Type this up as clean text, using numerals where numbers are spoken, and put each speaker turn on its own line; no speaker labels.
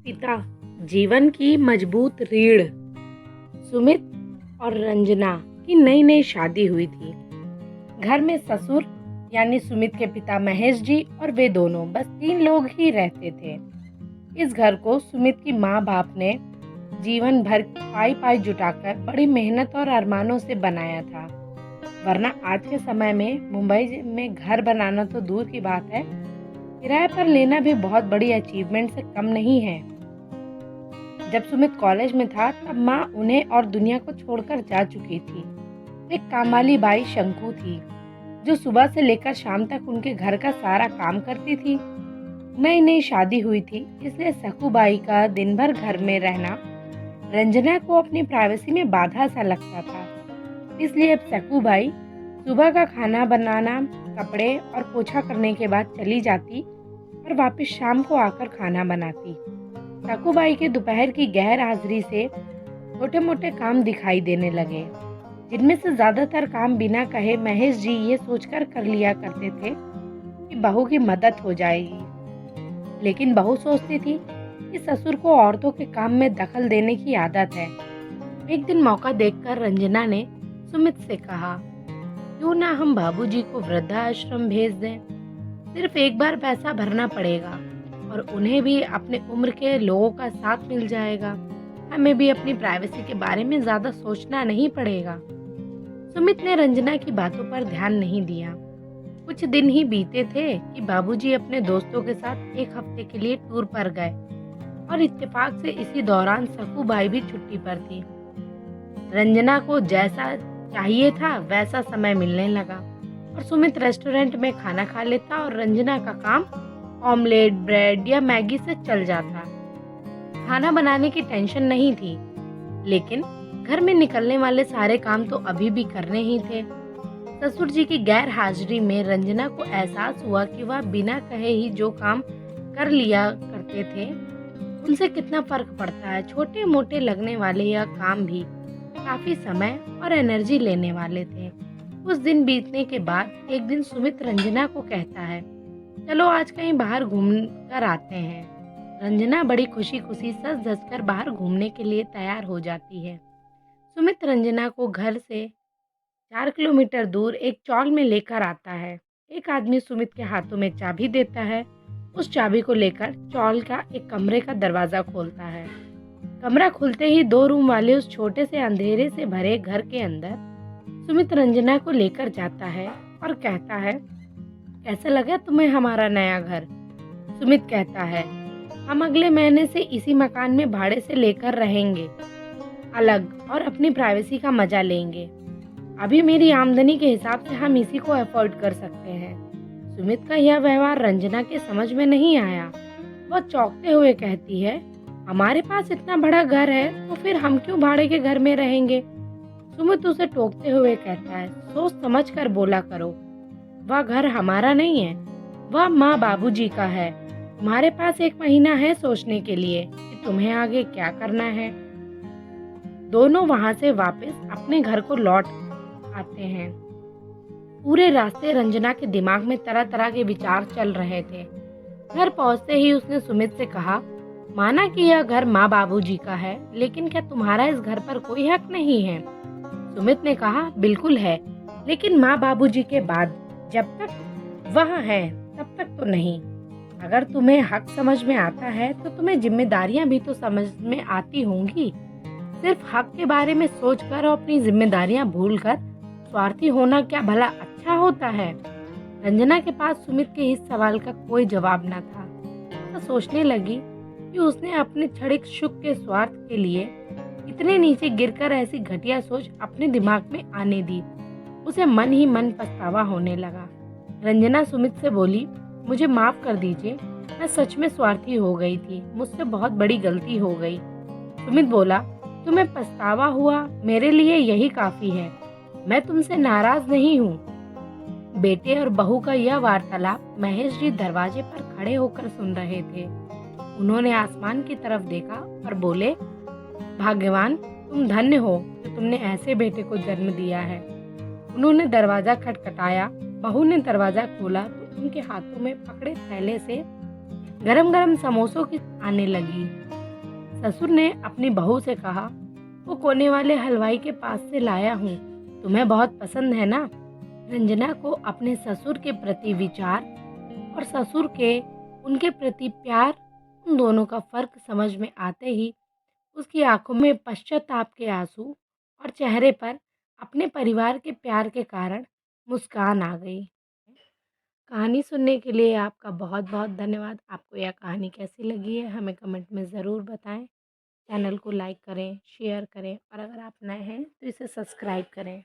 पिता जीवन की मजबूत रीढ़। सुमित और रंजना की नई नई शादी हुई थी। घर में ससुर यानी सुमित के पिता महेश जी और वे दोनों बस 3 लोग ही रहते थे। इस घर को सुमित की माँ बाप ने जीवन भर पाई पाई जुटाकर बड़ी मेहनत और अरमानों से बनाया था। वरना आज के समय में मुंबई में घर बनाना तो दूर की बात है, किराए पर लेना भी बहुत बड़ी अचीवमेंट से कम नहीं है। जब सुमित कॉलेज में था तब माँ उन्हें और दुनिया को छोड़कर जा चुकी थी। एक कामवाली बाई शंकु थी जो सुबह से लेकर शाम तक उनके घर का सारा काम करती थी। नई नई शादी हुई थी, इसलिए सकूबाई का दिन भर घर में रहना रंजना को अपनी प्राइवेसी में बाधा सा लगता था। इसलिए अब सकूबाई सुबह का खाना बनाना, कपड़े और पोछा करने के बाद चली जाती और वापस शाम को आकर खाना बनाती। सकूबाई के दोपहर की गैर हाजिरी से छोटे मोटे काम दिखाई देने लगे, जिनमें से ज्यादातर काम बिना कहे महेश जी ये सोचकर कर लिया करते थे कि बहू की मदद हो जाएगी। लेकिन बहू सोचती थी कि ससुर को औरतों के काम में दखल देने की आदत है। एक दिन मौका देखकर रंजना ने सुमित से कहा, क्यों ना हम बाबूजी को वृद्धाश्रम भेज दें। सिर्फ एक बार पैसा भरना पड़ेगा और उन्हें भी अपने उम्र के लोगों का साथ मिल जाएगा। हमें भी अपनी प्राइवेसी के बारे में ज्यादा सोचना नहीं पड़ेगा। सुमित ने रंजना की बातों पर ध्यान नहीं दिया। कुछ दिन ही बीते थे कि बाबूजी अपने दोस्तों के साथ एक हफ्ते के लिए टूर पर गए और इत्तेफाक से इसी दौरान सकूबाई भी छुट्टी पर थी। रंजना को जैसा चाहिए था वैसा समय मिलने लगा और सुमित रेस्टोरेंट में खाना खा लेता और रंजना का काम ऑमलेट, ब्रेड या मैगी से चल जाता। खाना बनाने की टेंशन नहीं थी, लेकिन घर में निकलने वाले सारे काम तो अभी भी करने ही थे। ससुर जी की गैर हाजिरी में रंजना को एहसास हुआ कि वह बिना कहे ही जो काम कर लिया करते थे उनसे कितना फर्क पड़ता है। छोटे मोटे लगने वाले यह काम भी काफी समय और एनर्जी लेने वाले थे। कुछ दिन बीतने के बाद एक दिन सुमित रंजना को कहता है, चलो आज कहीं बाहर घूम कर आते हैं। रंजना बड़ी खुशी खुशी सज धज कर बाहर घूमने के लिए तैयार हो जाती है। सुमित रंजना को घर से 4 किलोमीटर दूर एक चौल में लेकर आता है। एक आदमी सुमित के हाथों में चाबी देता है। उस चाबी को लेकर चौल का एक कमरे का दरवाजा खोलता है। कमरा खुलते ही 2 रूम वाले उस छोटे से अंधेरे से भरे घर के अंदर सुमित रंजना को लेकर जाता है और कहता है, कैसा लगा तुम्हें हमारा नया घर। सुमित कहता है, हम अगले महीने से इसी मकान में भाड़े से लेकर रहेंगे अलग और अपनी प्राइवेसी का मजा लेंगे। अभी मेरी आमदनी के हिसाब से हम इसी को अफोर्ड कर सकते हैं। सुमित का यह व्यवहार रंजना के समझ में नहीं आया। वह चौंकते हुए कहती है, हमारे पास इतना बड़ा घर है तो फिर हम क्यों भाड़े के घर में रहेंगे। सुमित उसे टोकते हुए कहता है, सोच समझ कर बोला करो। वह घर हमारा नहीं है, वह माँ बाबूजी का है। तुम्हारे पास 1 महीना है सोचने के लिए कि तुम्हें आगे क्या करना है। दोनों वहां से वापस अपने घर को लौट आते हैं। पूरे रास्ते रंजना के दिमाग में तरह तरह के विचार चल रहे थे। घर पहुंचते ही उसने सुमित से कहा, माना कि यह घर माँ बाबूजी का है, लेकिन क्या तुम्हारा इस घर पर कोई हक नहीं है। सुमित ने कहा, बिल्कुल है, लेकिन माँ बाबूजी के बाद जब तक वह है तब तक तो नहीं। अगर तुम्हें हक समझ में आता है तो तुम्हें जिम्मेदारियां भी तो समझ में आती होंगी। सिर्फ हक के बारे में सोचकर और अपनी जिम्मेदारियां भूलकर स्वार्थी होना क्या भला अच्छा होता है। रंजना के पास सुमित के इस सवाल का कोई जवाब न था। तो सोचने लगी कि उसने अपने क्षणिक सुख के स्वार्थ के लिए इतने नीचे गिरकर ऐसी घटिया सोच अपने दिमाग में आने दी। उसे मन ही मन पछतावा होने लगा। रंजना सुमित से बोली, मुझे माफ कर दीजिए, मैं सच में स्वार्थी हो गई थी, मुझसे बहुत बड़ी गलती हो गई। सुमित बोला, तुम्हें पछतावा हुआ, मेरे लिए यही काफी है। मैं तुमसे नाराज नहीं हूँ। बेटे और बहू का यह वार्तालाप महेश जी दरवाजे पर खड़े होकर सुन रहे थे। उन्होंने आसमान की तरफ देखा और बोले, भाग्यवान तुम धन्य हो कि तुमने ऐसे बेटे को जन्म दिया है। उन्होंने दरवाजा खटखटाया। बहू ने दरवाजा खोला तो उनके हाथों में पकड़े थैले से गरम गरम समोसों की आने लगी। ससुर ने अपनी बहू से कहा, वो कोने वाले हलवाई के पास से लाया हूँ, तुम्हें बहुत पसंद है ना? रंजना को अपने ससुर के प्रति विचार और ससुर के उनके प्रति प्यार, उन दोनों का फर्क समझ में आते ही उसकी आंखों में पश्चाताप के आंसू और चेहरे पर अपने परिवार के प्यार के कारण मुस्कान आ गई। कहानी सुनने के लिए आपका बहुत बहुत धन्यवाद। आपको यह कहानी कैसी लगी है हमें कमेंट में ज़रूर बताएं। चैनल को लाइक करें, शेयर करें और अगर आप नए हैं तो इसे सब्सक्राइब करें।